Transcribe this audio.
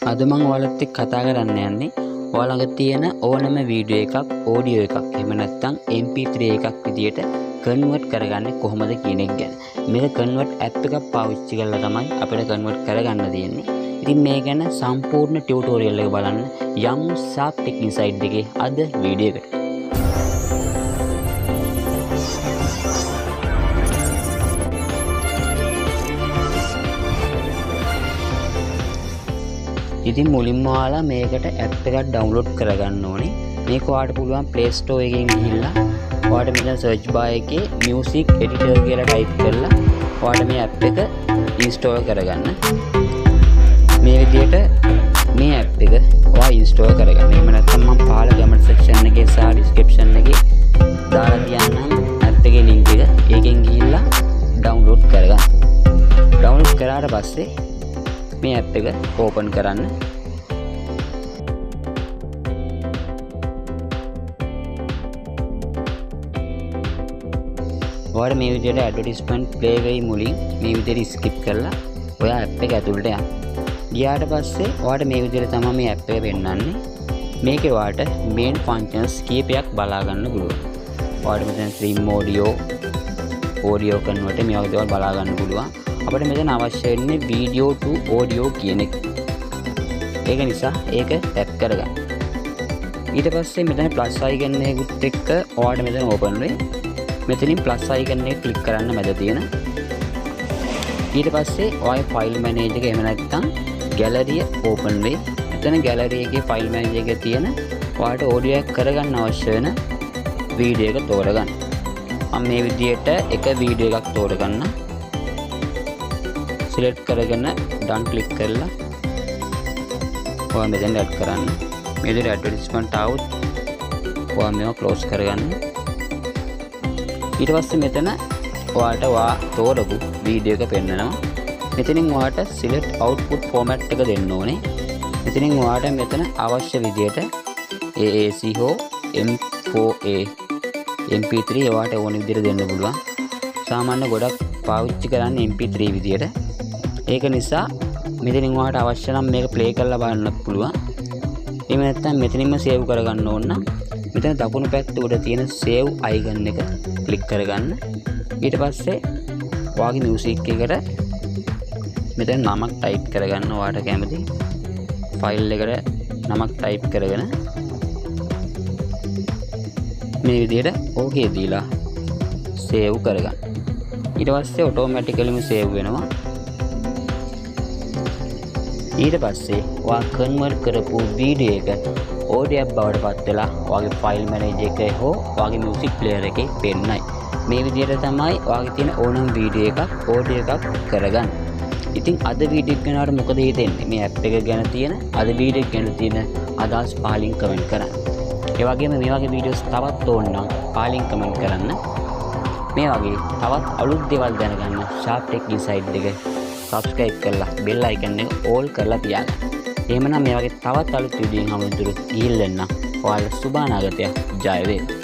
අද මම ඔයාලත් එක්ක කතා කරන්න යන්නේ ඔයාලා ළඟ තියෙන ඕනම වීඩියෝ එකක්, ඔඩියෝ එකක්, එහෙම නැත්නම් MP3 එකක් විදියට කන්වර්ට් කරගන්නේ කොහොමද කියන එක ගැන. මේක කන්වර්ට් ඇප් එකක් පාවිච්චි කරලා තමයි අපිට කන්වර්ට් කරගන්න තියෙන්නේ. ඉතින් මේ ගැන සම්පූර්ණ ටියුටෝරියල් එක බලන්න යමු Sharp Tech Insight එකේ අද වීඩියෝ එකට. ඉතින් මුලින්ම ඔයාලා මේකට ඇප් එකක් ඩවුන්ලෝඩ් කරගන්න ඕනේ. මේක ඔයාලට පුළුවන් Play Store එකෙන් ගිහිල්ලා ඔයාලට මෙතන search bar එකේ music editor කියලා type කරලා ඔයාලට මේ ඇප් එක install කරගන්න. මේ විදිහට මේ ඇප් එක ඔයා install කරගන්න. එහෙම නැත්නම් මම පහළ comment section එකේ සහ description එකේ දාලා තියන්නම් ඇප් එකේ link එක. ඒකෙන් ගිහිල්ලා download කරගන්න. download කරාට පස්සේ මේ ඇප් එක ඕපන් කරන්න. ඔයාලා මේ විදිහට ඇඩ්වර්ටයිස්මන්ට් ප්ලේ වෙයි මුලින් මේ විදිහට ස්කිප් කරලා ඔයා ඇප් එක ඇතුළට යන්න. ගියාට පස්සේ ඔයාලට මේ විදිහට තමයි මේ ඇප් එක පෙන්නන්නේ. මේකේ ඔයාලට මේන් ෆන්ක්ෂන්ස් කීපයක් බලා ගන්න පුළුවන්. ඔයාලට මෙතන stream audio converter මේ වගේ දේවල් බලා ගන්න පුළුවන්. අපිට මෙතන අවශ්‍ය වෙන්නේ video to audio කියන එක. ඒක නිසා ඒක ටැප් කරගන්න. ඊට පස්සේ මෙතන plus icon එකත් එක්ක ඔයාලට මෙතන open වෙයි. මෙතනින් plus icon එක ක්ලික් කරන්න මැද තියෙන. ඊට පස්සේ ඔය file manager එක එහෙම නැත්නම් gallery open වෙයි. මෙතන gallery එකේ file manager එකේ තියෙන ඔයාලට audio එක කරගන්න අවශ්‍ය වෙන වීඩියෝ එක තෝරගන්න. මම මේ විදිහට එක වීඩියෝ එකක් තෝරගන්න. select කරගෙන done click කරලා ඔයා මෙතෙන් add කරන්න. මේ විදිහට advertisement out ඔයා මේව close කරගන්න. ඊට පස්සේ මෙතන ඔයාලට තෝරපු වීඩියෝ එක පෙන්නනවා. මෙතනින් ඔයාලට select output format එක දෙන්න ඕනේ. මෙතනින් ඔයාලට මෙතන අවශ්‍ය විදිහට AAC හෝ M4A MP3 ඔයාලට ඕන විදිහට දෙන්න පුළුවන්. සාමාන්‍ය ගොඩක් පාවිච්චි කරන්නේ MP3 විදිහට. ඒක නිසා මෙතනින් ඔයාලට අවශ්‍ය නම් මේක ප්ලේ කරලා බලන්න පුළුවන්. එහෙම නැත්නම් මෙතනින්ම සේව් කරගන්න ඕන නම් මෙතන දකුණු පැත්තේ උඩ තියෙන save icon එක ක්ලික් කරගන්න. ඊට පස්සේ ඔයාගේ music එකට මෙතන නමක් type කරගන්න. ඔයාලට කැමති ෆයිල් එකට නමක් type කරගෙන මේ විදිහට okay දීලා save කරගන්න. ඊට පස්සේ automatically save වෙනවා. ඊට පස්සේ ඔයා කන්වර්ට් කරපු වීඩියෝ එක audio app බවට පත් වෙලා ඔයාගේ ෆයිල් මැනේජර් එකේ හෝ ඔයාගේ මියුසික් ප්ලේයර් එකේ පෙන්නයි. මේ විදිහට තමයි ඔයාගේ තියෙන ඕනම වීඩියෝ එකක් audio එකක් කරගන්න. ඉතින් අද වීඩියෝ එක ගැන මොකද හිතෙන්නේ? මේ app එක ගැන තියෙන අද වීඩියෝ එක ගැන තියෙන අදහස් පහලින් කමෙන්ට් කරන්න. ඒ වගේම මේ වගේ වීඩියෝස් තවත් ඕන නම් පහලින් කමෙන්ට් කරන්න. මේ වගේ තවත් අලුත් දේවල් දැනගන්න Sharp Tech Insight එක subscribe කරලා bell icon එක all කරලා තියාගන්න. එහෙමනම් මේ වගේ තවත් අලුත් වීඩියෝ එකකින් හමුදුරු ගිහින් එන්න. ඔයාලට සුබ අනාගතයක්. ජය වේවා.